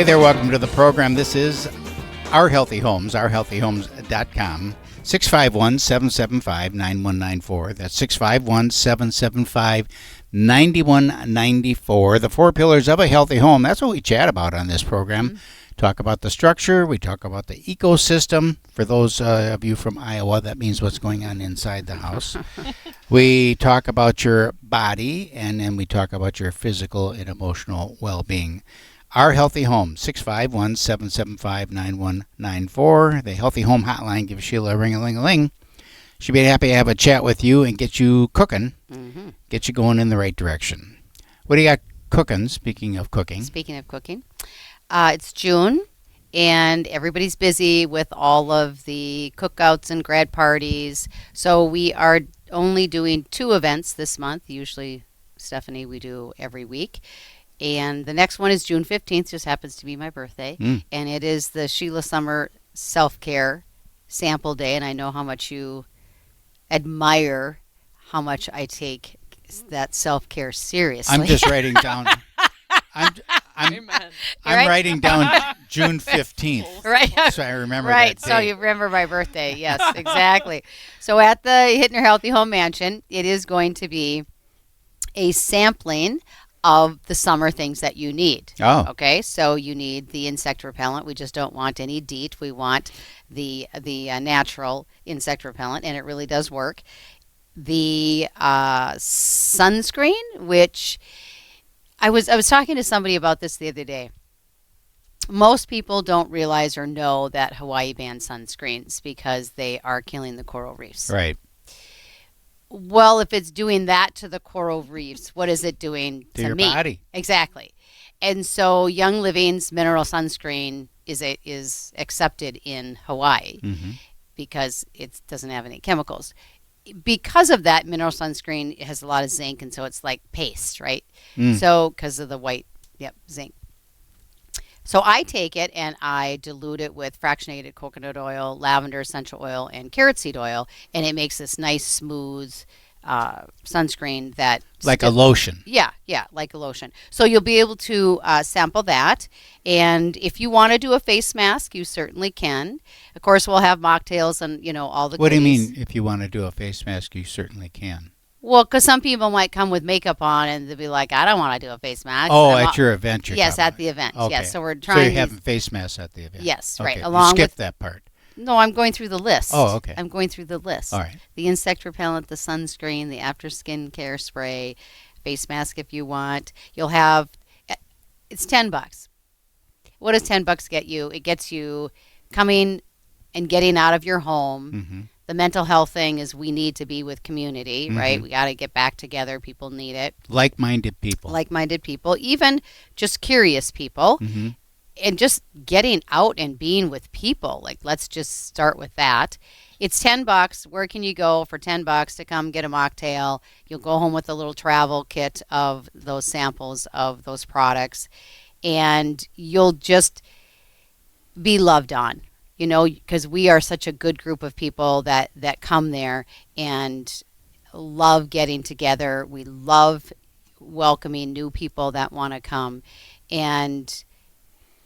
Hey there, welcome to the program. This is Our Healthy Homes, ourhealthyhomes.com, 651-775-9194. That's 651-775-9194. The four pillars of a healthy home. That's what we chat about on this program. Talk about the structure. We talk about the ecosystem. For those of you from Iowa, that means what's going on inside the house. We talk about your body, and then we talk about your physical and emotional well-being. Our Healthy Home, 651-775-9194. The Healthy Home Hotline. Give Sheila a ring-a-ling-a-ling. She'd be happy to have a chat with you and get you cooking, get you going in the right direction. What do you got cooking, speaking of cooking? It's June, and everybody's busy with all of the cookouts and grad parties. So we are only doing 2 events this month. Usually, Stephanie, we do every week. And the next one is June 15th, just happens to be my birthday. And it is the Sheila Summer Self-Care Sample Day. And I know how much you admire how much I take that self-care seriously. I'm just writing down. I'm writing down June 15th. Right. So I remember right. that date. So you remember my birthday. Yes, exactly. So at the Hittner Healthy Home Mansion, it is going to be a sampling of the summer things that you need. Oh. Okay, so you need the insect repellent. We just don't want any DEET. We want the natural insect repellent, and it really does work. The sunscreen, which I was talking to somebody about this the other day. Most people don't realize or know that Hawaii banned sunscreens because they are killing the coral reefs. Right. Well, if it's doing that to the coral reefs, what is it doing to your me? body. Exactly. And so Young Living's mineral sunscreen is accepted in Hawaii because it doesn't have any chemicals. Because of that, mineral sunscreen has a lot of zinc, and so it's like paste, right? So because of the white, zinc. So I take it and I dilute it with fractionated coconut oil, lavender essential oil, and carrot seed oil, and it makes this nice, smooth sunscreen that... Like a lotion. Yeah, like a lotion. So you'll be able to sample that, and if you want to do a face mask, you certainly can. Of course, we'll have mocktails and, all the What do you goodies. mean, if you want to do a face mask, you certainly can? Well, because some people might come with makeup on and they'll be like, I don't want to do a face mask. Oh, at your event you're Yes, talking at the event. about. Okay. Yes, so we're So trying you're having face masks at the event? Yes, okay. right. You skipped that part. No, I'm going through the list. Oh, okay. I'm going through the list. All right. The insect repellent, the sunscreen, the after skin care spray, face mask if you want. You'll have, it's $10. What does $10 get you? It gets you coming and getting out of your home. The mental health thing is we need to be with community, right? We got to get back together. People need it. Like-minded people. Like-minded people, even just curious people. And just getting out and being with people. Like, let's just start with that. It's $10. Where can you go for $10 to come get a mocktail? You'll go home with a little travel kit of those samples of those products, and you'll just be loved on. Because we are such a good group of people that come there and love getting together. We love welcoming new people that want to come, and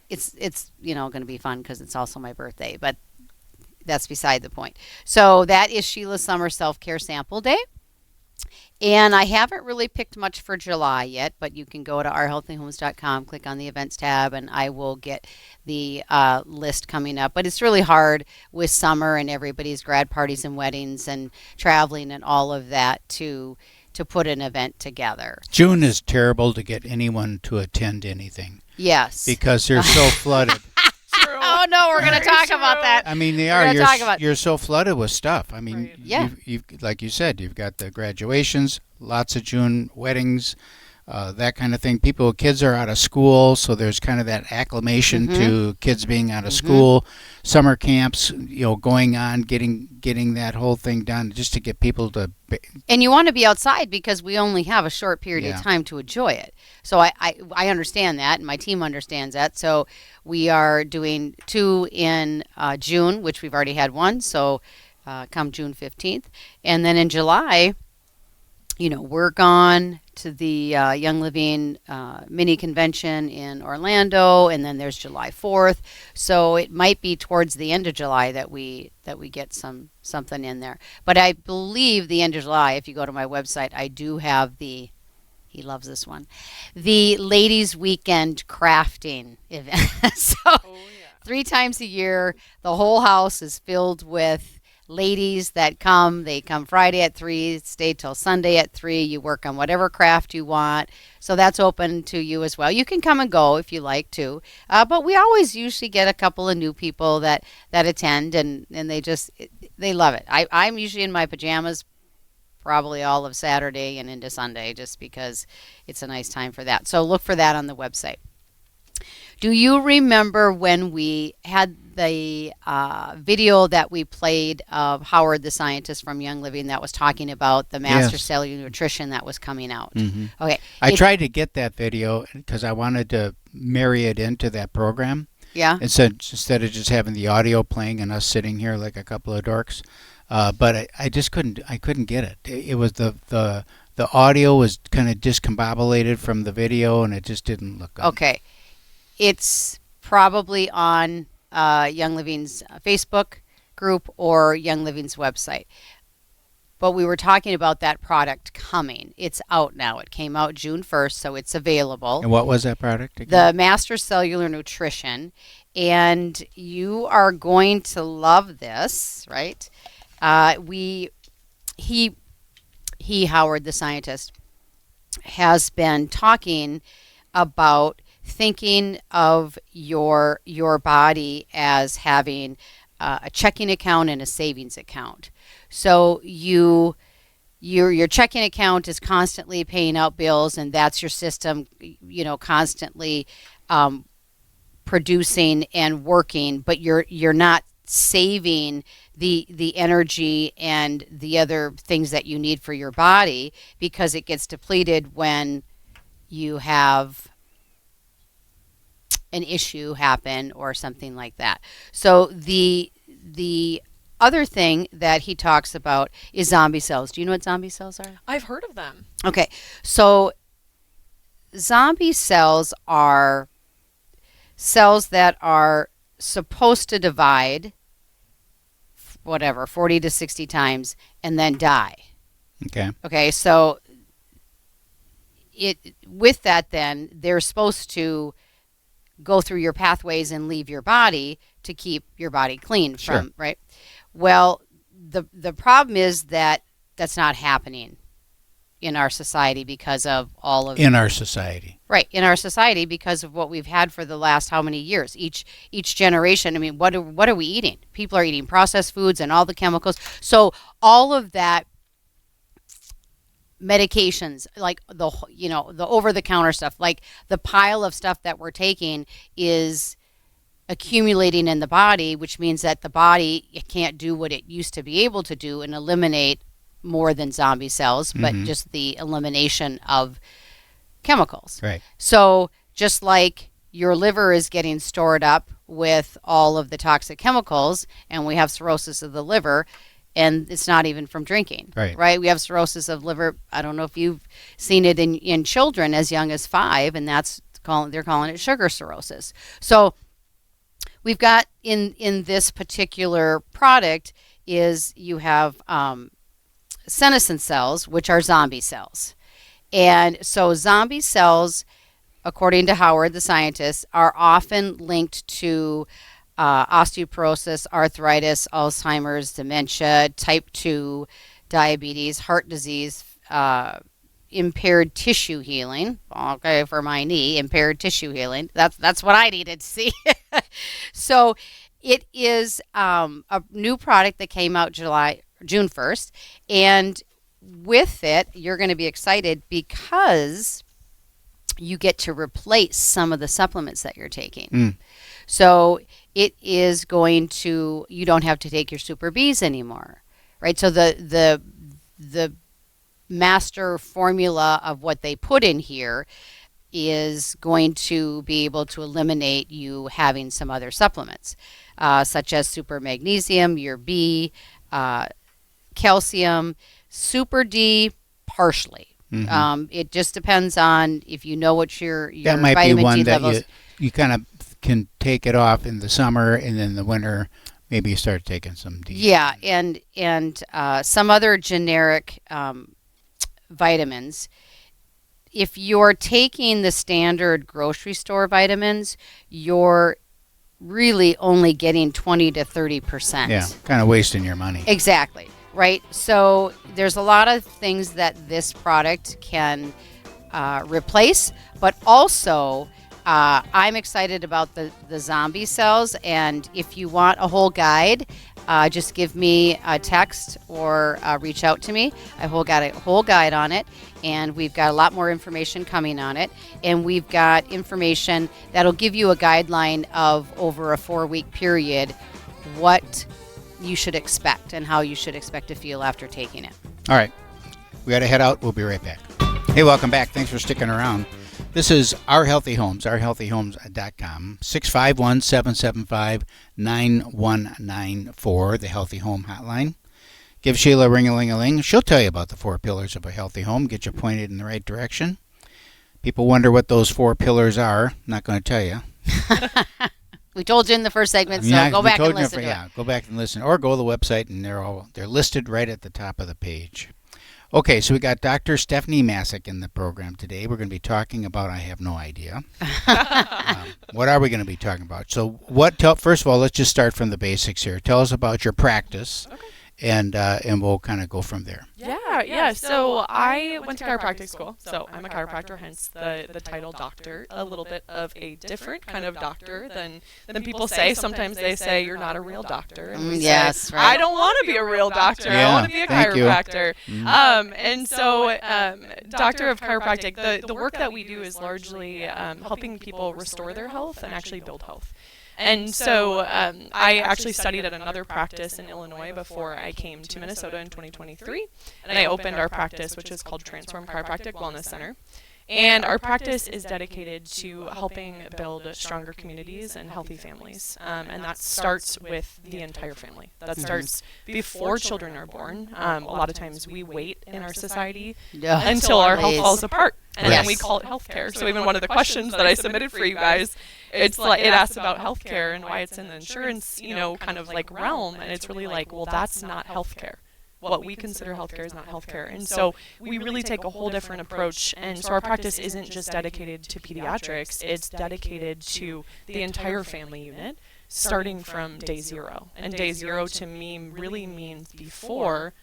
it's going to be fun because it's also my birthday, but that's beside the point. So that is Sheila Summer Self-Care Sample Day. And I haven't really picked much for July yet, but you can go to ourhealthyhomes.com, click on the events tab, and I will get the list coming up. But it's really hard with summer and everybody's grad parties and weddings and traveling and all of that to put an event together. June is terrible to get anyone to attend anything. Yes. Because they're so flooded. Oh, no, we're going to talk about that. I mean, they are. You're so flooded with stuff. I mean, you've like you said, you've got the graduations, lots of June weddings, that kind of thing. Kids are out of school, so there's kind of that acclimation to kids being out of school. Summer camps, going on, getting that whole thing done just to get people to. And you want to be outside because we only have a short period of time to enjoy it. So I understand that, and my team understands that. So we are doing 2 in June, which we've already had one. So come June 15th, and then in July. we're gone to the Young Living mini convention in Orlando, and then there's July 4th. So it might be towards the end of July that we get something in there. But I believe the end of July, if you go to my website, I do have the he loves this one, the ladies weekend crafting event. So 3 times a year, the whole house is filled with ladies that come. They come Friday at 3, stay till Sunday at 3. You work on whatever craft you want. So that's open to you as well. You can come and go if you like to. But we always usually get a couple of new people that attend, and they love it. I'm usually in my pajamas probably all of Saturday and into Sunday, just because it's a nice time for that. So look for that on the website. Do you remember when we had the video that we played of Howard, the scientist from Young Living, that was talking about the master cellular nutrition that was coming out? Mm-hmm. Okay. I tried to get that video because I wanted to marry it into that program. Yeah. Instead of just having the audio playing and us sitting here like a couple of dorks. But I just couldn't get it. It was the audio was kind of discombobulated from the video, and it just didn't look good. Okay. It's probably on Young Living's Facebook group or Young Living's website. But we were talking about that product coming. It's out now. It came out June 1st, so it's available. And what was that product again? The Master Cellular Nutrition. And you are going to love this, right? Howard, the scientist, has been talking about thinking of your body as having a checking account and a savings account. So your checking account is constantly paying out bills, and that's your system, constantly producing and working, but you're not saving the energy and the other things that you need for your body, because it gets depleted when you have an issue happen or something like that. So the other thing that he talks about is zombie cells. Do you know what zombie cells are? I've heard of them. Okay. So zombie cells are cells that are supposed to divide 40 to 60 times and then die. Okay, so with that, then they're supposed to go through your pathways and leave your body to keep your body clean from, right? Well, the problem is that that's not happening in our society because of all of... In our society. Right, in our society, because of what we've had for the last how many years? Each generation, I mean, what are we eating? People are eating processed foods and all the chemicals. So all of that medications, like the over-the-counter stuff, like the pile of stuff that we're taking is accumulating in the body, which means that the body can't do what it used to be able to do and eliminate more than zombie cells, but just the elimination of chemicals. Right. So just like your liver is getting stored up with all of the toxic chemicals, and we have cirrhosis of the liver, and it's not even from drinking. Right. We have cirrhosis of liver. I don't know if you've seen it in children as young as 5, and they're calling it sugar cirrhosis. So we've got in this particular product is you have senescent cells, which are zombie cells. And so zombie cells, according to Howard, the scientist, are often linked to osteoporosis, arthritis, Alzheimer's, dementia, type 2 diabetes, heart disease, impaired tissue healing. Okay, for my knee, impaired tissue healing. That's what I needed to see. So it is a new product that came out June 1st, and with it, you're going to be excited because you get to replace some of the supplements that you're taking. So it is going to, you don't have to take your Super Bs anymore, right? So the master formula of what they put in here is going to be able to eliminate you having some other supplements, such as super magnesium, your B, calcium, Super D, partially. It just depends on if you know what your that might vitamin be one D that levels. you kind of can take it off in the summer, and then the winter maybe you start taking some D. Yeah, and some other generic vitamins. If you're taking the standard grocery store vitamins, you're really only getting 20 to 30%. Yeah, kind of wasting your money. Exactly, right? So there's a lot of things that this product can replace, but also I'm excited about the zombie cells, and if you want a whole guide, just give me a text or reach out to me. I got a whole guide on it, and we've got a lot more information coming on it, and we've got information that'll give you a guideline of over a 4-week period what you should expect and how you should expect to feel after taking it. All right, we got to head out. We'll be right back. Hey, welcome back. Thanks for sticking around. This is Our Healthy Homes, ourhealthyhomes.com, 651-775-9194, the Healthy Home Hotline. Give Sheila a ring-a-ling-a-ling. She'll tell you about the 4 pillars of a healthy home, get you pointed in the right direction. People wonder what those 4 pillars are. I'm not going to tell you. We told you in the first segment, so go back and listen to it. Go back and listen, or go to the website, and they're listed right at the top of the page. Okay, so we got Dr. Stephanie Masick in the program today. We're going to be talking about, I have no idea. What are we going to be talking about? So first of all, let's just start from the basics here. Tell us about your practice. Okay. And we'll kind of go from there. Yeah. So I went to chiropractic school. So I'm a chiropractor, hence the title doctor. A little bit of a different kind of doctor than people say. Sometimes they say you're not a real doctor. And we yes, say, right. I don't want to be a real doctor. I want to be a chiropractor. And so doctor of chiropractic, the work that we do is largely helping people restore their health and actually build health. And so I actually studied at another practice in Illinois before I came to Minnesota in 2023. And I opened our practice, which is called Transform Chiropractic Wellness Center. And our practice is dedicated to helping build stronger communities and healthy families. And that starts with the entire family. That starts before children are born. A lot of times we wait in our society until our health falls apart. And then we call it healthcare. So even one of the questions that I submitted for you guys, it asks about healthcare and why it's in the insurance, kind of like realm. And it's really like, well, that's not healthcare. What we consider healthcare is not healthcare. And so we really take a whole different approach. And so our practice isn't just dedicated to pediatrics, it's dedicated to the entire family unit, starting from day 0. And day 0 to me really means before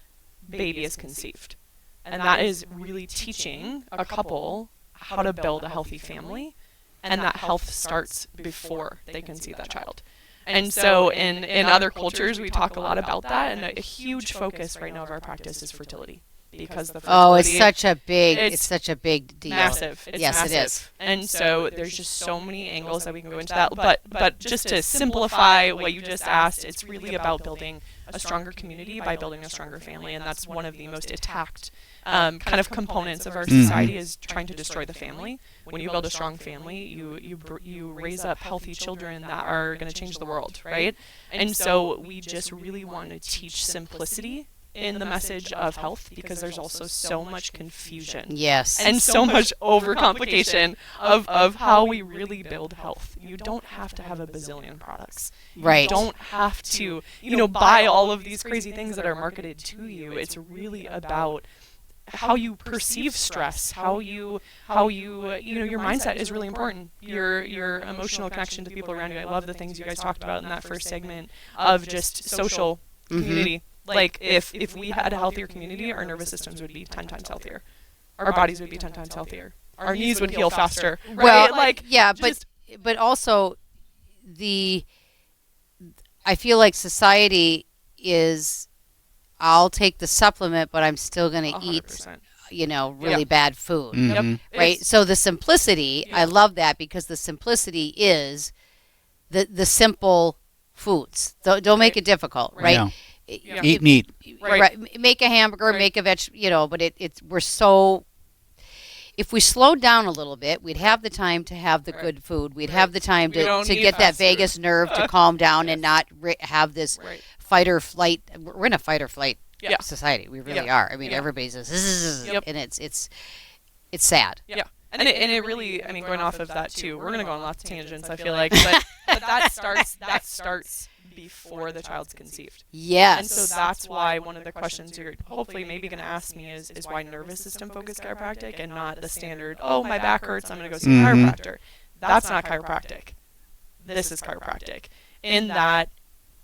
baby is conceived. And that is really teaching a couple how to build a healthy family. And that health starts before they conceive that child. And so in other cultures, we talk a lot about that. And a huge focus right now of our practice is fertility. Because the fertility, it's such a big deal. Massive. It's massive. It is. And so there's just so many angles that we can go into that. But just to simplify what you just asked, it's really about building a stronger community by building a stronger family. And that's one of the most attacked kind of components of our society is trying to destroy the family. When you build a strong family, you raise up healthy children that are going to change the world, right? And so we just really want to teach simplicity in the message of health, because there's also so much confusion. Yes. And so much overcomplication of how we really build health. You don't have to have a bazillion products. Right. You don't have to, buy all of these crazy things that are marketed to you. It's really about how you perceive stress, how you your mindset is really important. Your emotional connection to people around you. I love the things you guys talked about in that first segment of just social community. Like if we had a healthier community, our nervous systems would be 10 times healthier. Our bodies would be 10 times healthier. Our knees would heal faster. Right? Well, but also I feel like society is, I'll take the supplement, but I'm still going to eat, really bad food. Right? So the simplicity, I love that, because the simplicity is the simple foods. Don't make it difficult, right? No. Eat meat. Right. Make a hamburger, make a but we're so, if we slowed down a little bit, we'd have the time to have the good food. We'd have the time to get that vagus nerve to calm down and not have this fight or flight. We're in a fight or flight society. We really are. I mean, everybody's just, and it's sad. Yeah. And it really, I mean, going off of that too, we're going to go on lots of tangents, I feel like, but that starts before the child's conceived. Yes. And so that's why one of the questions you're hopefully maybe going to ask me is why nervous system focused chiropractic and not the standard, oh, my back hurts, I'm going to go see a chiropractor. That's not chiropractic. This is chiropractic. In that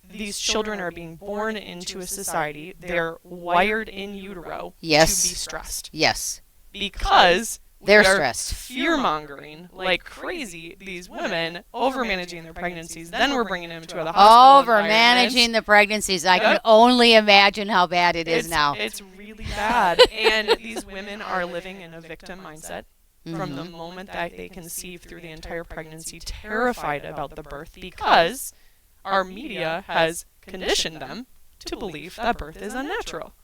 these children are being born into a society, they're wired in utero to be stressed. Yes. Because they're stressed. Fear-mongering like crazy these women, over-managing their pregnancies. Then we're bringing them to the hospital. Over-managing the pregnancies. I can only imagine how bad it is now. It's really bad. And these women are living in a victim mindset from the moment that they conceive through the entire pregnancy, terrified about the birth because our media has conditioned them to believe that birth is unnatural.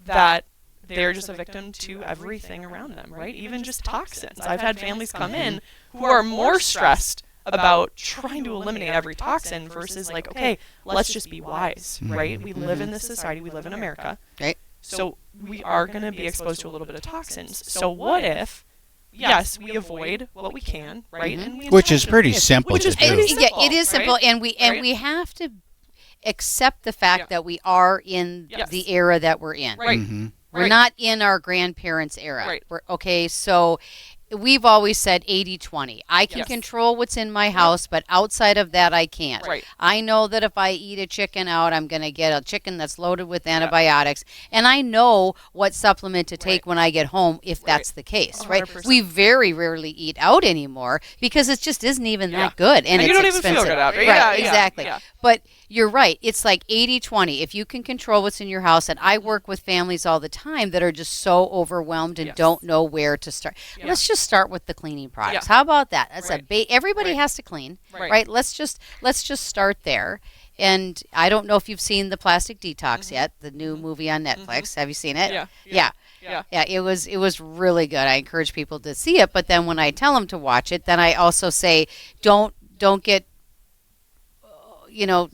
That they're just a victim to everything around them, right? Even just toxins. I've had families come in who are more stressed about trying to eliminate every toxin versus like, okay, let's just be wise, right? We live in this society. We live in America. Right. So we are going to be exposed to a little bit of toxins. So what if, yes, we avoid what we can, right? And we which is pretty simple to do. Yeah, it is simple, right? and we have to accept the fact that we are in the era that we're in. Right. We're not in our grandparents' era. Right. Okay, so we've always said 80-20. I can control what's in my house, but outside of that, I can't. Right. I know that if I eat a chicken out, I'm going to get a chicken that's loaded with antibiotics. And I know what supplement to take when I get home if that's the case, 100%. right? We very rarely eat out anymore because it just isn't even that good. And it's you don't expensive. even feel good after. Right, exactly. But you're right. It's like 80-20. If you can control what's in your house, and I work with families all the time that are just so overwhelmed and don't know where to start. Let's just start with the cleaning products. How about that? That's everybody has to clean, right? Let's just start there. And I don't know if you've seen the Plastic Detox yet, the new movie on Netflix. Have you seen it? Yeah. It was really good. I encourage people to see it. But then when I tell them to watch it, then I also say don't get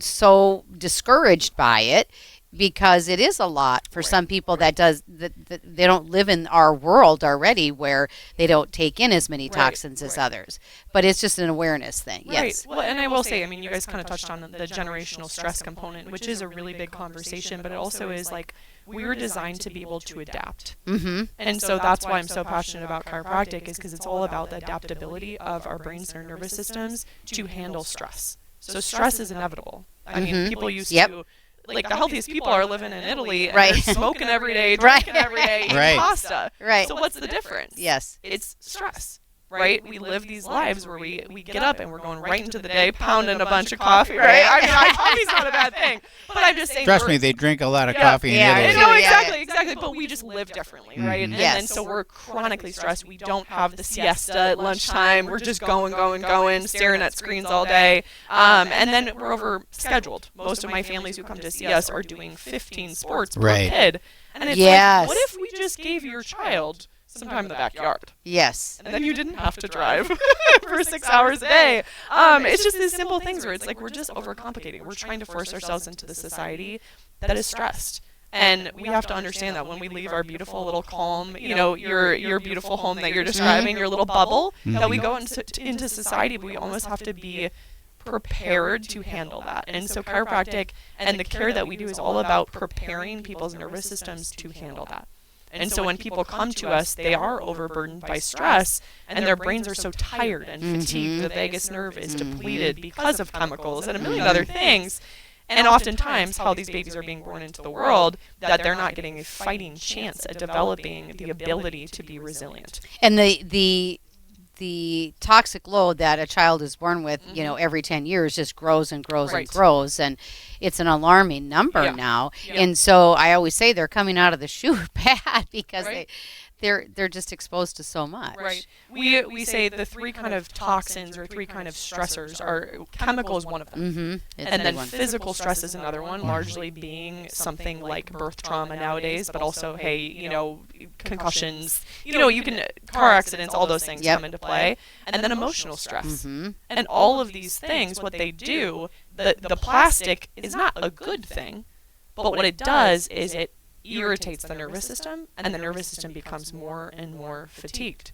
so discouraged by it, because it is a lot for some people that they don't live in our world already where they don't take in as many toxins as others. But it's just an awareness thing. Yes. Well, and I will say, I mean, you guys kind of touched on the generational stress component, which is a really big conversation, but it also is like we were designed to be able to adapt. And so that's why I'm so passionate about chiropractic, is because it's all about the adaptability of our brains and our nervous systems to handle stress. So stress is inevitable. I mean, people used to, like, the healthiest people are living in Italy and they're smoking every day, drinking every day, eating pasta. So what's the difference? Yes. It's stress. Right? We live these lives where we get up and we're going right into the day, pounding a bunch of coffee, right? I mean, coffee's not a bad thing, but I'm just saying. Trust me, they drink a lot of coffee in Italy. No, exactly. But we just live differently, right? And then so we're chronically stressed. We don't have the siesta at lunchtime. We're just going, staring at screens all day. And then we're overscheduled. Most of my families who come to see us are doing 15 sports per kid. And it's like, what if we just gave your child some time in the backyard? Yes. And then you didn't have to drive for 6 hours a day. It's just these simple things where it's like we're just overcomplicating. We're trying to force ourselves into the society that is stressed. And we have to understand that when we leave our beautiful little calm, your beautiful home that you're describing, your little bubble, that we go into society, we almost have to be prepared to handle that. And so chiropractic and the care that we do is all about preparing people's nervous systems to handle that. And so when people come to us, they are overburdened by stress, and their brains are so tired and fatigued. The vagus nerve is depleted because of chemicals and a million other things. And oftentimes, how these babies are being born into the world, that they're not getting a fighting chance at developing the ability to be resilient. And the toxic load that a child is born with, every 10 years just grows and grows and grows. And it's an alarming number now. And so I always say they're coming out of the chute bad because they're just exposed to so much. Right. We say the three kind of toxins or three kind of stressors are chemical is one of them. And then physical stress is another one, largely being something like birth trauma nowadays, but also, concussions, you can, car accidents, all those things come into play. And then emotional stress. And all of these things, what they do, the plastic is not a good thing, but what it does is it irritates the nervous system, and the nervous system becomes more and more fatigued.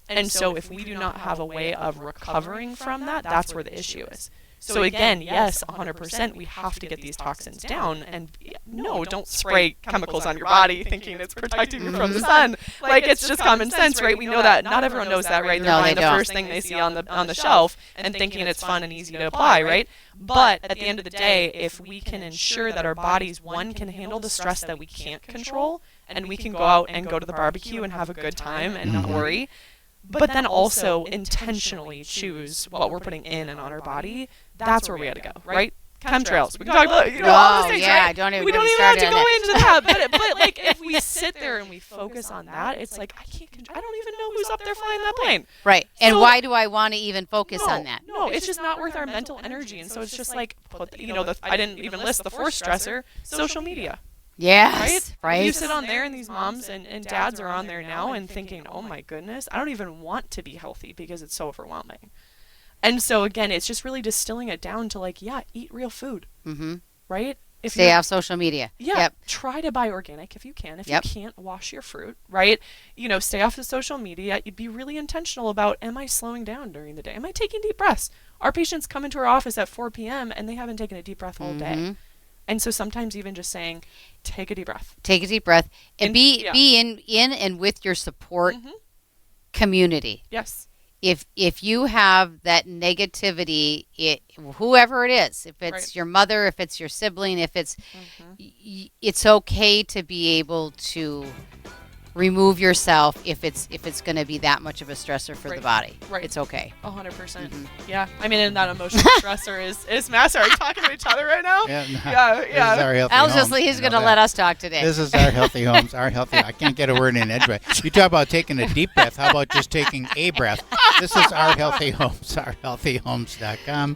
And so if we do not have a way of recovering from that, that's where the issue is. So again, yes, 100%, we have to get these toxins down. And no, don't spray chemicals on your body thinking it's protecting you from the sun. Like, it's just common sense, right? We know that. Not everyone knows that, right? They're buying the first thing they see on the shelf and thinking it's fun and easy to apply, right? But at the end of the day, if we can ensure that our bodies, one, can handle the stress that we can't control, and we can go out and go to the barbecue and have a good time and not worry, but then also intentionally choose what we're putting in and on our body, that's where we got to go, right? Chemtrails. We can talk about, all those things, right? We don't even have to go into that. But like, if we sit there and we focus on that, it's like, I don't even know who's up there flying that plane. Right. And why do I want to even focus on that? No, it's just not worth our mental energy. And so it's just like, I didn't even list the fourth stressor, social media. Yes, right. You sit on there, and these moms and dads are on there now and thinking, oh my goodness, I don't even want to be healthy because it's so overwhelming. And so again, it's just really distilling it down to like, eat real food, right? Stay off social media. Yeah, try to buy organic if you can. If you can't, wash your fruit, right? Stay off the social media. You'd be really intentional about, am I slowing down during the day? Am I taking deep breaths? Our patients come into our office at 4 p.m. and they haven't taken a deep breath all day. And so sometimes even just saying, take a deep breath. Take a deep breath and be in and with your support community. Yes. If you have that negativity, whoever it is, if it's your mother, if it's your sibling, if it's it's okay to be able to remove yourself if it's going to be that much of a stressor for the body. Right. It's okay. 100%. Yeah. I mean, and that emotional stressor is massive. Are you talking to each other right now? Yeah. He's going to let us talk today. This is our healthy homes. I can't get a word in edgewise. You talk about taking a deep breath. How about just taking a breath? This is Our Healthy Homes, ourhealthyhomes.com.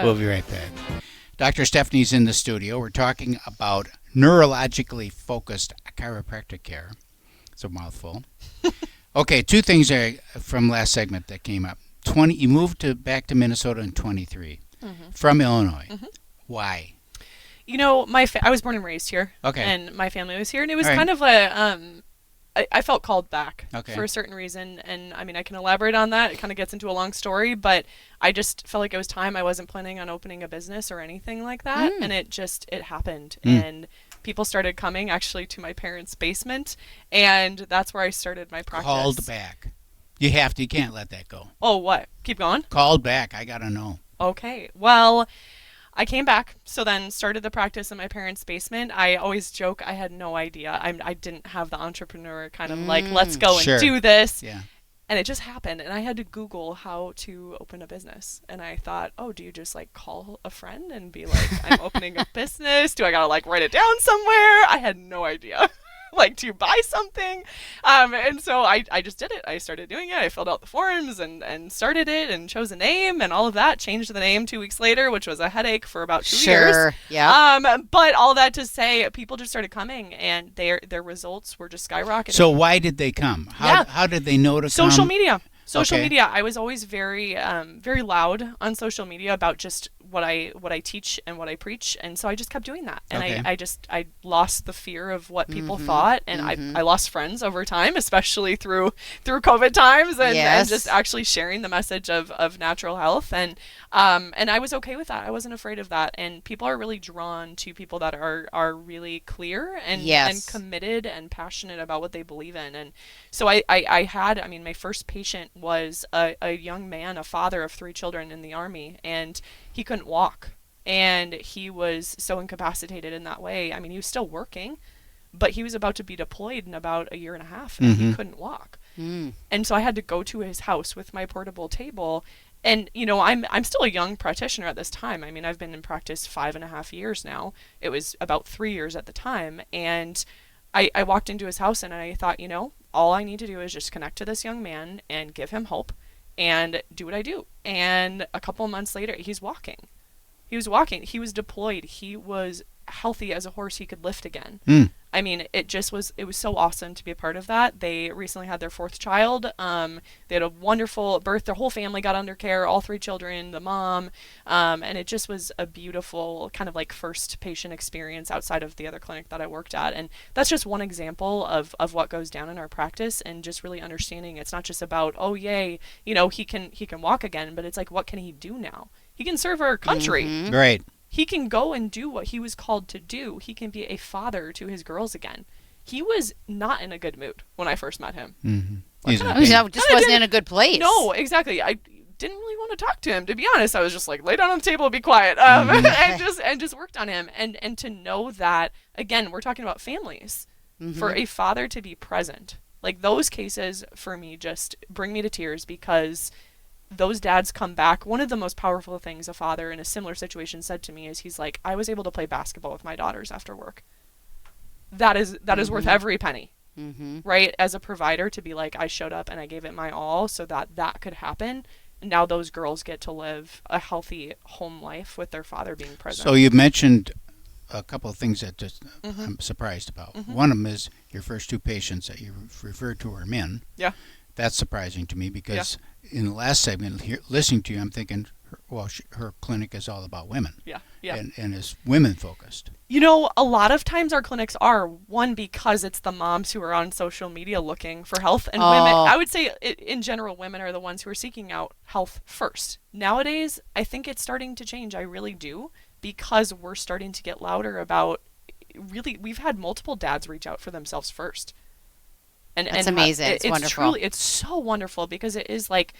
We'll be right back. Dr. Stephanie's in the studio. We're talking about neurologically focused chiropractic care. It's a mouthful. Okay, two things from last segment that came up. You moved back to Minnesota in 23 from Illinois. Why? I was born and raised here. Okay. And my family was here, and it was kind of I felt called back for a certain reason, and I mean, I can elaborate on that. It kind of gets into a long story, but I just felt like it was time. I wasn't planning on opening a business or anything like that, and it happened. And people started coming actually to my parents' basement, and that's where I started my practice. Called back. You can't let that go. Oh, what? Keep going? Called back. I got to know. Okay. Well, I came back, so then started the practice in my parents' basement. I always joke I had no idea. I didn't have the entrepreneur kind of like, let's go and do this. Yeah. And it just happened, and I had to Google how to open a business. And I thought, do you just like call a friend and be like, I'm opening a business? Do I gotta like write it down somewhere? I had no idea. Like, to buy something. And so I just did it. I started doing it. I filled out the forms and started it and chose a name and all of that. Changed the name 2 weeks later, which was a headache for about 2 years. Yeah. But all that to say, people just started coming, and their results were just skyrocketing. So why did they come? How did they know to come? Social media. Social media. I was always very, very loud on social media about just what I teach and what I preach, and so I just kept doing that. And I lost the fear of what people thought, and I lost friends over time, especially through COVID times, and just actually sharing the message of natural health, and I was okay with that. I wasn't afraid of that, and people are really drawn to people that are really clear and committed and passionate about what they believe in. And so I had my first patient was a young man, a father of 3 children in the Army, and he couldn't walk, and he was so incapacitated in that way. I mean, he was still working, but he was about to be deployed in about a year and a half, and he couldn't walk. And so I had to go to his house with my portable table. And, I'm still a young practitioner at this time. I mean, I've been in practice 5.5 years now. It was about 3 years at the time. And I walked into his house, and I thought, all I need to do is just connect to this young man and give him hope and do what I do. And a couple of months later, he's walking. He was walking. He was deployed. He was healthy as a horse he could lift again. Mm. I mean, it was so awesome to be a part of that. They recently had their 4th child. They had a wonderful birth. Their whole family got under care, all 3 children, the mom. And it just was a beautiful kind of like first patient experience outside of the other clinic that I worked at. And that's just one example of what goes down in our practice, and just really understanding it's not just about, oh, yay, you know, he can walk again, but it's like, what can he do now? He can serve our country. Mm-hmm. Right. He can go and do what he was called to do. He can be a father to his girls again. He was not in a good mood when I first met him. Mm-hmm. He just wasn't in a good place. No, exactly. I didn't really want to talk to him, to be honest. I was just like, lay down on the table and be quiet, and just worked on him. And to know that, again, we're talking about families. Mm-hmm. For a father to be present, like those cases for me just bring me to tears, because those dads come back. One of the most powerful things a father in a similar situation said to me is, he's like, I was able to play basketball with my daughters after work. That is worth every penny. Mm-hmm. Right? As a provider, to be like, I showed up and I gave it my all so that could happen. And now those girls get to live a healthy home life with their father being present. So you mentioned a couple of things that just I'm surprised about. One of them is your first 2 patients that you referred to are men. Yeah. That's surprising to me, because in the last segment, listening to you, I'm thinking, her clinic is all about women. Yeah. And is women focused. You know, a lot of times our clinics are, one, because it's the moms who are on social media looking for health, and women, I would say in general, women are the ones who are seeking out health first. Nowadays, I think it's starting to change. I really do, because we're starting to get louder about, really, we've had multiple dads reach out for themselves first. That's amazing. It's wonderful. It's so wonderful, because it is like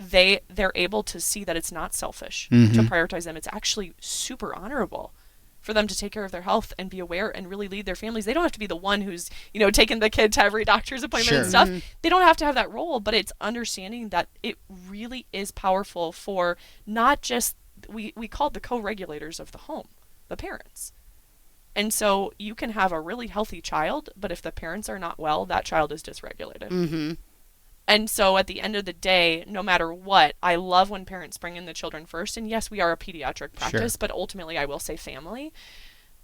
they're able to see that it's not selfish to prioritize them. It's actually super honorable for them to take care of their health and be aware and really lead their families. They don't have to be the one who's, you know, taking the kid to every doctor's appointment and stuff. They don't have to have that role, but it's understanding that it really is powerful for not just, we call it the co-regulators of the home, the parents. And so you can have a really healthy child, but if the parents are not well, that child is dysregulated. Mm-hmm. And so at the end of the day, no matter what, I love when parents bring in the children first. And yes, we are a pediatric practice, but ultimately I will say family.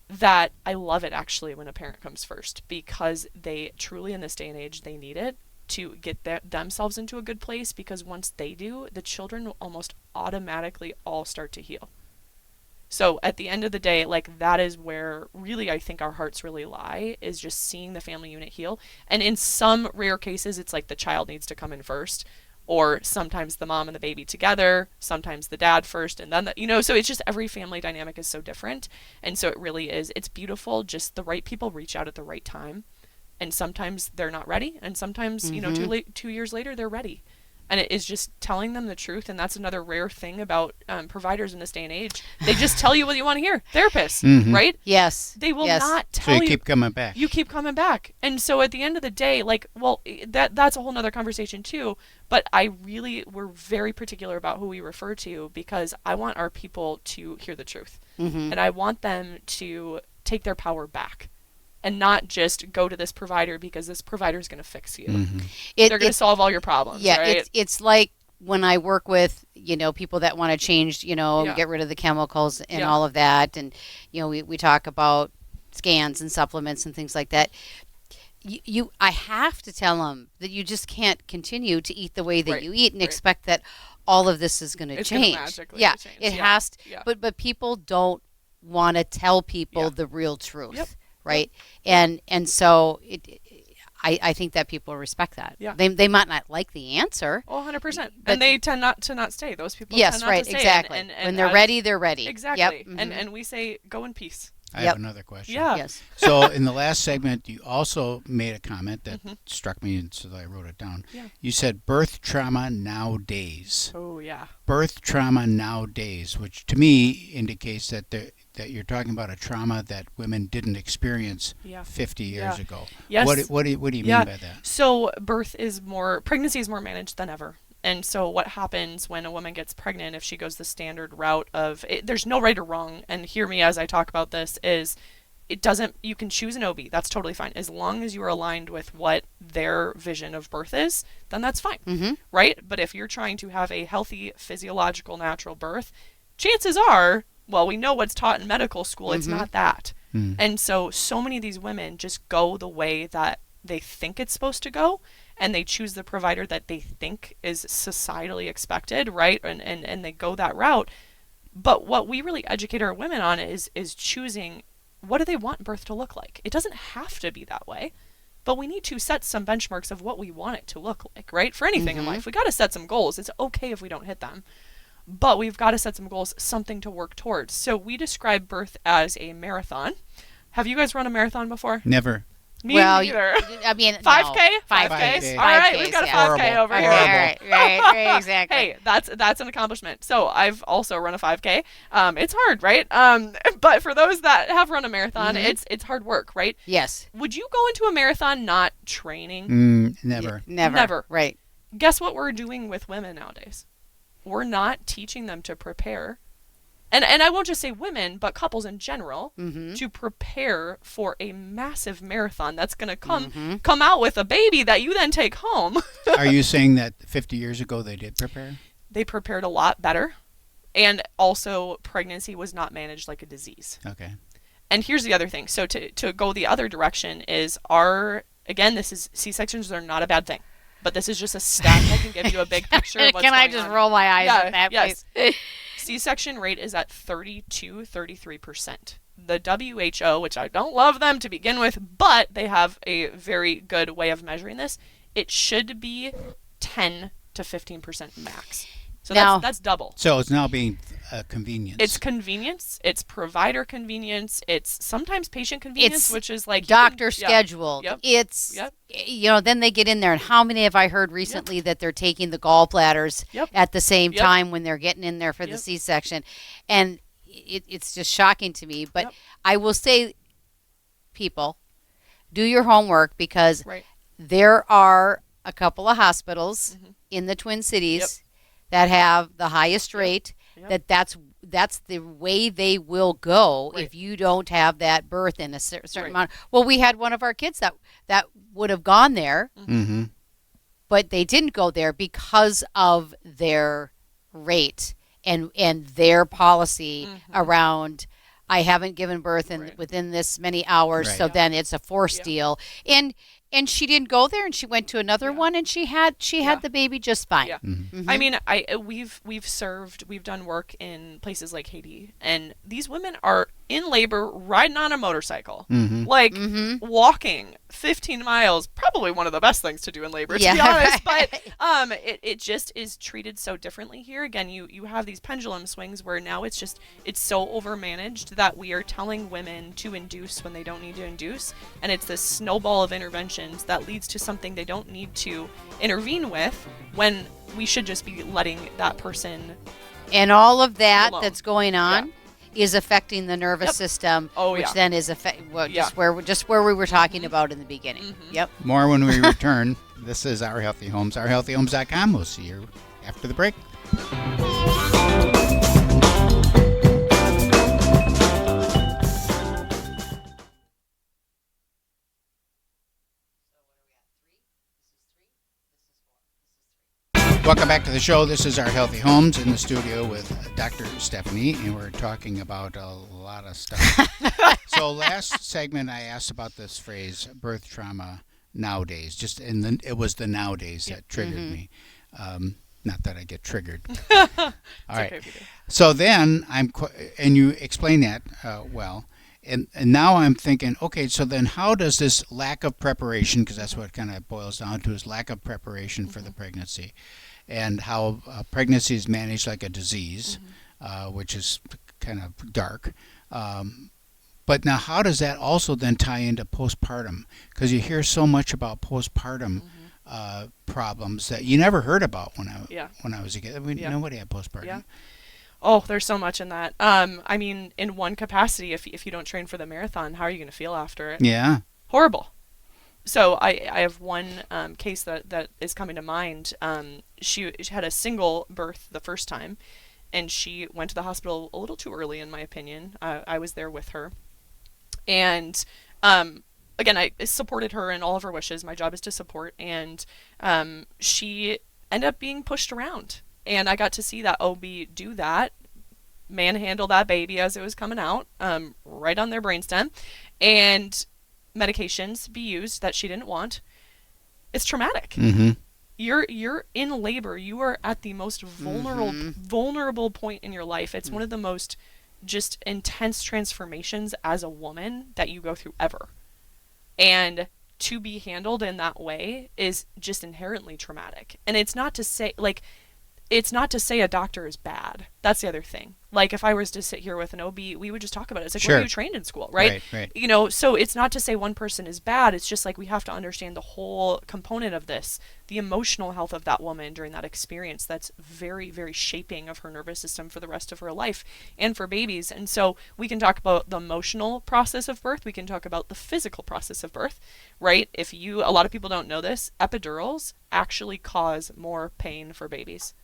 That I love it actually when a parent comes first, because they truly, in this day and age, they need it to get themselves into a good place, because once they do, the children will almost automatically all start to heal. So at the end of the day, like, that is where really I think our hearts really lie, is just seeing the family unit heal. And in some rare cases, it's like the child needs to come in first, or sometimes the mom and the baby together, sometimes the dad first, and then so it's just, every family dynamic is so different. And so it really is, it's beautiful, just the right people reach out at the right time. And sometimes they're not ready, and sometimes, 2 years later, they're ready. And it is just telling them the truth. And that's another rare thing about providers in this day and age. They just tell you what you want to hear. Therapists, right? Yes. They will not tell you. So you keep coming back. You keep coming back. And so at the end of the day, that's a whole nother conversation too. But we're very particular about who we refer to, because I want our people to hear the truth. And I want them to take their power back. And not just go to this provider because this provider is going to fix you. They're going to solve all your problems. Yeah, right? It's like when I work with, people that want to change, get rid of the chemicals and all of that. And, we talk about scans and supplements and things like that. I have to tell them that you just can't continue to eat the way that you eat and expect that all of this is going to change. Magically change. It has to. Yeah. But people don't want to tell people the real truth. Yep. Right. And so I think that people respect that. Yeah. They might not like the answer. Oh, 100%. And they tend not to stay. Those people yes, tend not right, to stay. Exactly. And when they're ready, they're ready. Exactly. Yep. And we say, go in peace. I have another question. Yeah. Yes. So in the last segment, you also made a comment that struck me, and so I wrote it down. Yeah. You said birth trauma nowadays. Oh, yeah. Birth trauma nowadays, which to me indicates that that you're talking about a trauma that women didn't experience 50 years ago. Yes. What do you mean by that? So pregnancy is more managed than ever. And so what happens when a woman gets pregnant, if she goes the standard route of, there's no right or wrong, and hear me as I talk about this, is you can choose an OB, that's totally fine. As long as you are aligned with what their vision of birth is, then that's fine, right? But if you're trying to have a healthy, physiological, natural birth, chances are, well, we know what's taught in medical school, it's not that. And so many of these women just go the way that they think it's supposed to go, and they choose the provider that they think is societally expected, right? And they go that route. But what we really educate our women on is choosing, what do they want birth to look like? It doesn't have to be that way, but we need to set some benchmarks of what we want it to look like, right? For anything in life, we got to set some goals. It's okay if we don't hit them, but we've got to set some goals, something to work towards. So we describe birth as a marathon. Have you guys run a marathon before? Never. Me neither. I mean, 5K? No. 5K? All right, we've got a 5K over here. Right, exactly. Hey, that's an accomplishment. So I've also run a 5K. It's hard, right? But for those that have run a marathon, it's hard work, right? Yes. Would you go into a marathon not training? Never. Never. Right. Guess what we're doing with women nowadays? We're not teaching them to prepare. And I won't just say women, but couples in general, to prepare for a massive marathon that's going to come out with a baby that you then take home. Are you saying that 50 years ago they did prepare? They prepared a lot better. And also, pregnancy was not managed like a disease. Okay. And here's the other thing. So to go the other direction is C-sections are not a bad thing. But this is just a stat that can give you a big picture of what's Can I going just on. roll my eyes at that, yes. please? C-section rate is at 33%. The WHO, which I don't love them to begin with, but they have a very good way of measuring this, it should be 10 to 15% max. So now, that's double. So it's now being convenience. It's convenience. It's provider convenience. It's sometimes patient convenience, which is like doctor scheduled. Yep. It's then they get in there, and how many have I heard recently that they're taking the gallbladders at the same time when they're getting in there for the C-section, and it's just shocking to me. But I will say, people, do your homework, because there are a couple of hospitals in the Twin Cities that have the highest rate. That's the way they will go if you don't have that birth in a certain amount. Well, we had one of our kids that would have gone there, but they didn't go there because of their rate and their policy around, I haven't given birth within this many hours, so then it's a forced deal. And she didn't go there, and she went to another one, and she had the baby just fine. Yeah. I mean, we've done work in places like Haiti, and these women are in labor riding on a motorcycle, walking 15 miles. Probably one of the best things to do in labor, to be honest. But it just is treated so differently here. Again, you have these pendulum swings where now it's so overmanaged that we are telling women to induce when they don't need to induce, and it's this snowball of intervention that leads to something they don't need to intervene with, when we should just be letting that person and all of that alone. That's going on is affecting the nervous system, which then is just where we were talking about in the beginning. More when we return. This is Our Healthy Homes, ourhealthyhomes.com. We'll see you after the break. Welcome back to the show. This is Our Healthy Homes, in the studio with Dr. Stephanie, and we're talking about a lot of stuff. So last segment I asked about this phrase, birth trauma nowadays. It was the nowadays that triggered me. Not that I get triggered. All right. Okay, so then and you explain that well. And now I'm thinking, okay, so then how does this lack of preparation, because that's what it kind of boils down to, is lack of preparation for the pregnancy, and how pregnancy is managed like a disease, which is kind of dark. But now how does that also then tie into postpartum? Because you hear so much about postpartum problems that you never heard about when I was a kid. Nobody had postpartum. Yeah. Oh, there's so much in that. I mean, in one capacity, if you don't train for the marathon, how are you going to feel after it? Yeah. Horrible. So I have one case that is coming to mind. She had a single birth the first time, and she went to the hospital a little too early, in my opinion. I was there with her. And again, I supported her in all of her wishes. My job is to support. And she ended up being pushed around. And I got to see that OB do that manhandle that baby as it was coming out, right on their brainstem, and medications be used that she didn't want. It's traumatic. Mm-hmm. You're in labor. You are at the most vulnerable point in your life. It's one of the most just intense transformations as a woman that you go through ever. And to be handled in that way is just inherently traumatic. And it's not to say a doctor is bad. That's the other thing. Like, if I was to sit here with an OB, we would just talk about it. It's like, sure. Where are you trained in school, right? Right. You know, so it's not to say one person is bad. It's just like we have to understand the whole component of this, the emotional health of that woman during that experience. That's very, very shaping of her nervous system for the rest of her life and for babies. And so we can talk about the emotional process of birth. We can talk about the physical process of birth, right? A lot of people don't know this, epidurals actually cause more pain for babies.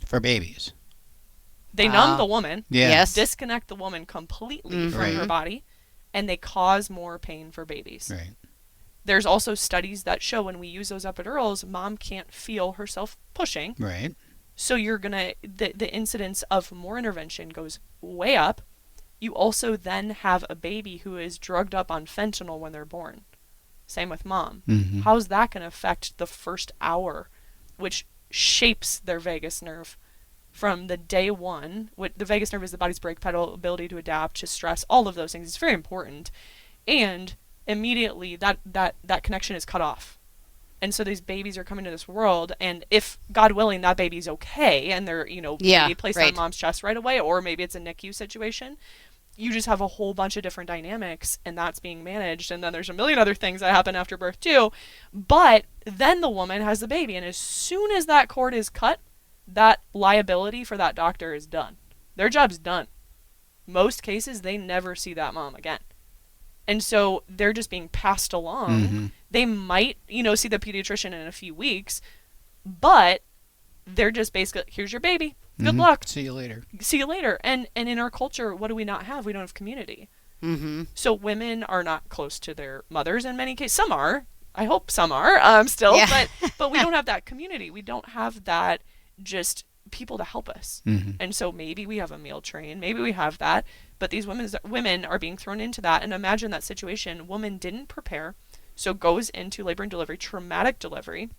For babies. They numb the woman, Yes. disconnect the woman completely from her body, and they cause more pain for babies. Right. There's also studies that show when we use those epidurals, mom can't feel herself pushing. Right. So you're going to, the incidence of more intervention goes way up. You also then have a baby who is drugged up on fentanyl when they're born. Same with mom. Mm-hmm. How's that going to affect the first hour, which shapes their vagus nerve from the day one? The vagus nerve is the body's brake pedal, ability to adapt to stress, all of those things. It's very important. And immediately that connection is cut off. And so these babies are coming to this world, and if, God willing, that baby's okay, and they're, placed on mom's chest right away, or maybe it's a NICU situation, you just have a whole bunch of different dynamics, and that's being managed. And then there's a million other things that happen after birth too. But then the woman has the baby, and as soon as that cord is cut, that liability for that doctor is done. Their job's done. Most cases, they never see that mom again. And so they're just being passed along. Mm-hmm. They might, see the pediatrician in a few weeks, but they're just basically, here's your baby. Good luck. See you later. And in our culture, what do we not have? We don't have community. Mm-hmm. So women are not close to their mothers in many cases. Some are. I hope some are still. Yeah. But we don't have that community. We don't have that just people to help us. Mm-hmm. And so maybe we have a meal train. Maybe we have that. But these women are being thrown into that. And imagine that situation. Woman didn't prepare. So goes into labor and delivery, traumatic delivery.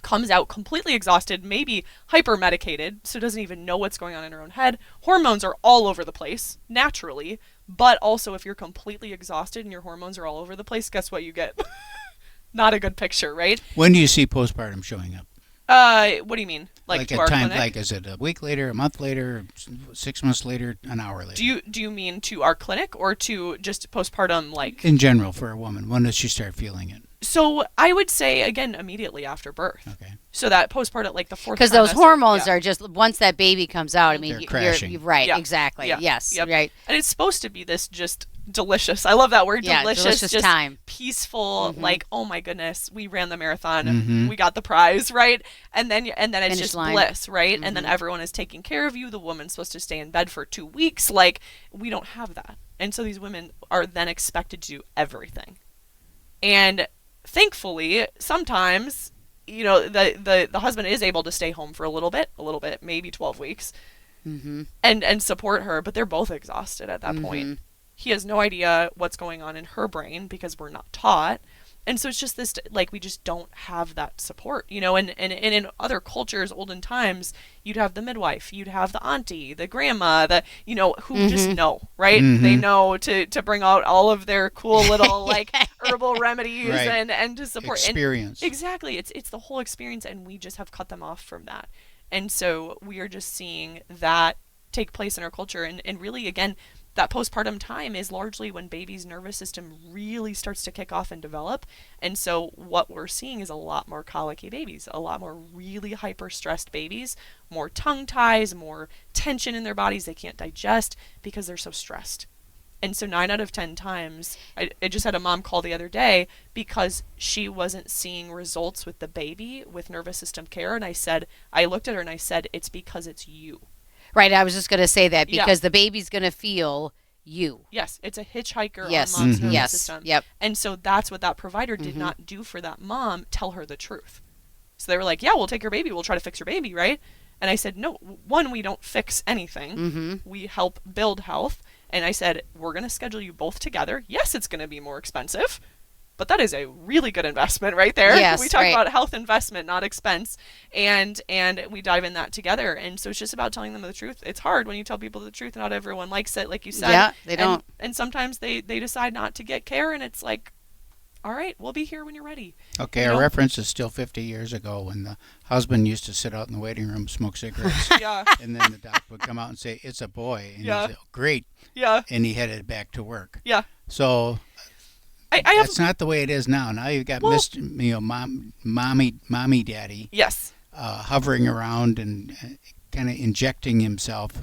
Comes out completely exhausted, maybe hyper-medicated, so doesn't even know what's going on in her own head. Hormones are all over the place, naturally, but also if you're completely exhausted and your hormones are all over the place, guess what you get? Not a good picture, right? When do you see postpartum showing up? What do you mean? Like to a our time, clinic? like is it a week later, a month later, 6 months later, an hour later? Do you mean to our clinic or to just postpartum, like? In general, for a woman, when does she start feeling it? So I would say, again, immediately after birth. Okay. So that postpartum, like the fourth Because those hormones are just, once that baby comes out, I mean, they're crashing. you're right, Yeah. exactly. Yeah. Yes, Yep. right. And it's supposed to be this just delicious. I love that word, Yeah, delicious just time. peaceful, Mhm. like, oh my goodness, we ran the marathon, Mhm. we got the prize, right? And then it's Finish just line. bliss, right? And then Mhm. everyone is taking care of you. The woman's supposed to stay in bed for 2 weeks. Like, we don't have that. And so these women are then expected to do everything. And thankfully, sometimes, the husband is able to stay home for a little bit, maybe 12 weeks, Mm-hmm. and support her, but they're both exhausted at that point. He has no idea what's going on in her brain because we're not taught. And so it's just this, like, we just don't have that support, and in other cultures, olden times, you'd have the midwife, you'd have the auntie, the grandma, who just know, right? Mhm. They know to bring out all of their cool little, like, herbal remedies Right. and to support. Experience. And exactly. It's the whole experience, and we just have cut them off from that. And so we are just seeing that take place in our culture. And really, again, that postpartum time is largely when baby's nervous system really starts to kick off and develop. And so what we're seeing is a lot more colicky babies, a lot more really hyper-stressed babies, more tongue ties, more tension in their bodies. They can't digest because they're so stressed. And so 9 out of 10 times, I just had a mom call the other day because she wasn't seeing results with the baby with nervous system care. And I looked at her and I said, it's because it's you. Right, I was just going to say that Yeah. because the baby's going to feel you. Yes, it's a hitchhiker Yes, on mom's Mhm. nervous yes, system. yep. And so that's what that provider did Mhm. not do for that mom, tell her the truth. So they were like, yeah, we'll take your baby, we'll try to fix your baby, right? And I said, no, one, we don't fix anything. We help build health. And I said, we're going to schedule you both together. Yes, it's going to be more expensive, but that is a really good investment right there. Yes, we talk about health investment, not expense. And we dive in that together. And so it's just about telling them the truth. It's hard when you tell people the truth. Not everyone likes it, like you said. Yeah, they don't. And sometimes they decide not to get care, and it's like, all right, we'll be here when you're ready. Okay, our reference is still 50 years ago when the husband used to sit out in the waiting room, smoke cigarettes. And then the doctor would come out and say, it's a boy. And he'd say, great. And he headed back to work. So that's not the way it is now. Now you've got mommy, daddy. Yes. Hovering around and kind of interjecting himself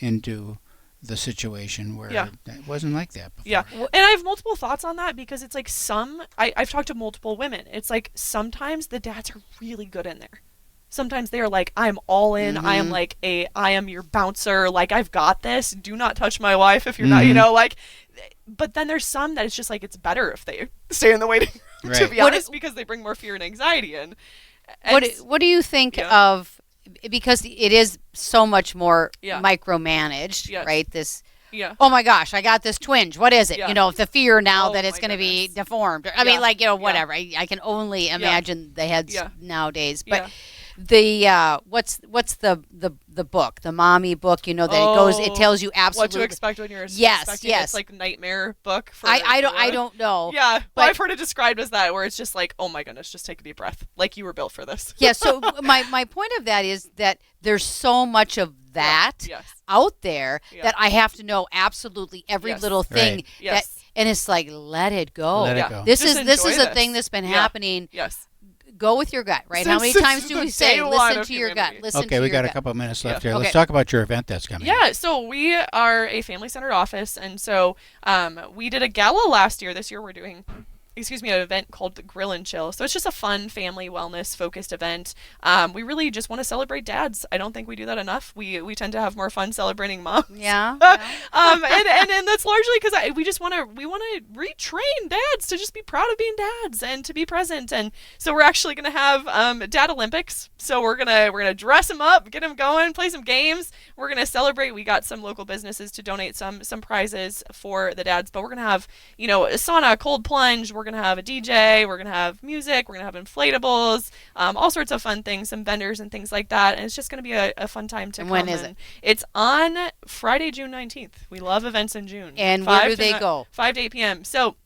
into the situation where it wasn't like that before. And I have multiple thoughts on that, because it's like I've talked to multiple women. It's like sometimes the dads are really good in there. Sometimes they're like, I'm all in. I am your bouncer. Like, I've got this. Do not touch my wife if you're not, like, but then there's some that it's just like, it's better if they stay in the waiting room, to be honest, because they bring more fear and anxiety in. And what do you think of, because it is so much more micromanaged, right? This, oh my gosh, I got this twinge. What is it? The fear now that it's going to be deformed. I mean, like, whatever. I can only imagine the heads nowadays. But the what's the book, the mommy book? That it goes. It tells you absolutely what to expect when you're expecting. It's like nightmare book. I don't know. Yeah, but I've heard it described as that, where it's just like, oh my goodness, just take a deep breath. Like, you were built for this. So my point of that is that there's so much of that out there that I have to know absolutely every little thing. And it's like, let it go. This is a thing that's been happening. Go with your gut, right? How many times do we say, listen to your gut? Okay, we got a couple of minutes left here. Let's talk about your event that's coming. So we are a family-centered office, and so we did a gala last year. This year we're doing an event called the Grill and Chill. So it's just a fun family wellness focused event. We really just want to celebrate dads. I don't think we do that enough. We tend to have more fun celebrating moms. And that's largely because we want to retrain dads to just be proud of being dads and to be present. And so we're actually going to have Dad Olympics. So we're gonna dress them up, get them going, play some games. We're gonna celebrate. We got some local businesses to donate some prizes for the dads, but we're gonna have a sauna, cold plunge. We're going to have a DJ, we're going to have music, we're going to have inflatables, all sorts of fun things, some vendors and things like that. And it's just going to be a fun time to come. When is it? It's on Friday, June 19th. We love events in June. And where do they go? 5 to 8 p.m. So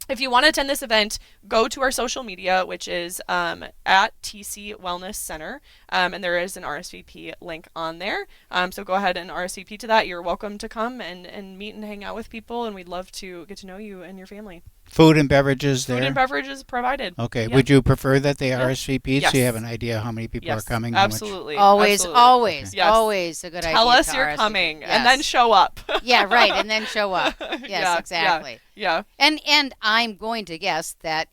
if you want to attend this event, go to our social media, which is at TC Wellness Center, and there is an RSVP link on there. So go ahead and RSVP to that. You're welcome to come and meet and hang out with people, and we'd love to get to know you and your family. Food and beverages there? Food and beverages provided. Okay. Would you prefer that they RSVP so you have an idea how many people are coming? Absolutely. Always a good idea. Tell us you're coming and then show up. And then show up. Yes, exactly. And I'm going to guess that,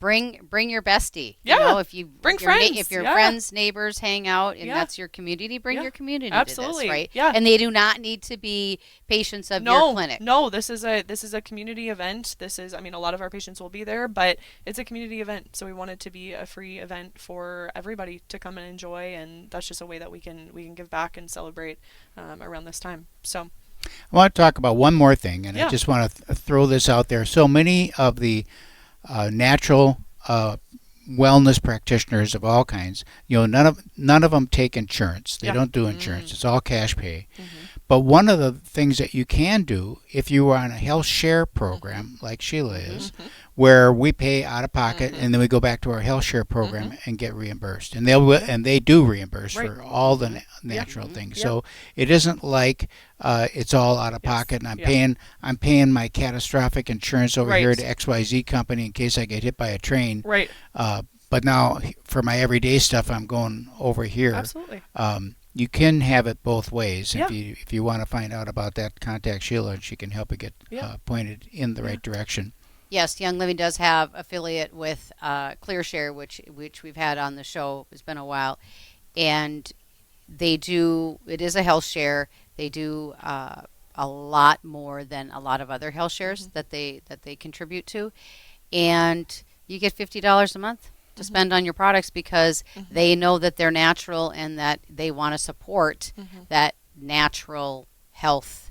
bring your bestie. If you bring friends. If your friends, neighbors hang out and that's your community, bring your community to this, right? And they do not need to be patients of your clinic. No, this is a community event. A lot of our patients will be there, but it's a community event. So we want it to be a free event for everybody to come and enjoy, and that's just a way that we can give back and celebrate around this time. So I want to talk about one more thing, and I just want to throw this out there. So many of the natural wellness practitioners of all kinds, none of them take insurance. They don't do insurance. It's all cash pay. But one of the things that you can do, if you are on a health share program like Sheila is, where we pay out of pocket and then we go back to our health share program and get reimbursed, and they do reimburse for all the natural things. So it isn't like it's all out of pocket, and I'm paying my catastrophic insurance over here to XYZ company in case I get hit by a train. But now for my everyday stuff, I'm going over here. Absolutely. You can have it both ways. If you want to find out about that, contact Sheila, and she can help you get pointed in the right direction. Yes, Young Living does have affiliate with ClearShare, which we've had on the show. It's been a while, and it is a health share. They do a lot more than a lot of other health shares that they contribute to, and you get $50 a month. to spend on your products because they know that they're natural and that they want to support that natural health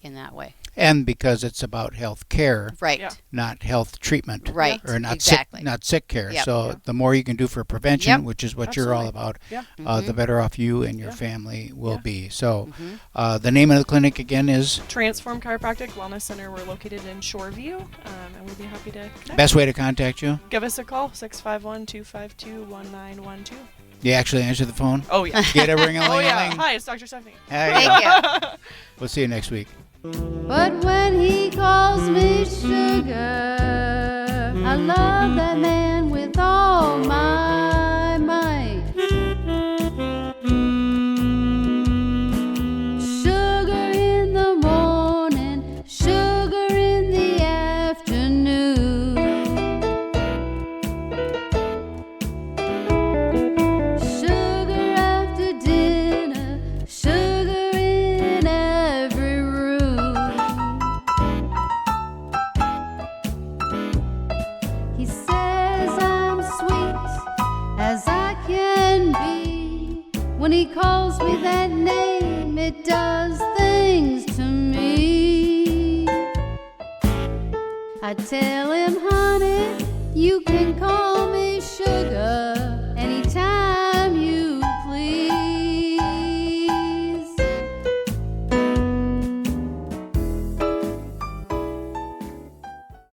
in that way. And because it's about health care, Right. not health treatment, Right. or not Exactly. sick care. Yep. So the more you can do for prevention, which is what you're all about, Yeah. the better off you and your family will be. So the name of the clinic again is Transform Chiropractic Wellness Center. We're located in Shoreview, and we'd be happy to connect. Best way to contact you? Give us a call, 651-252-1912. You actually answer the phone? Oh, yeah. Get a ring-a-ling-a-ling. Oh, yeah. Hi, it's Dr. Stephanie. Thank you. We'll see you next week. But when he calls me sugar, I love that man with all my might. Sugar in the morning, sugar in the afternoon. Sugar after dinner, sugar in every room. He says I'm sweet as I can be. When he calls me that name, it does things to me. I tell him, honey, you can call me sugar.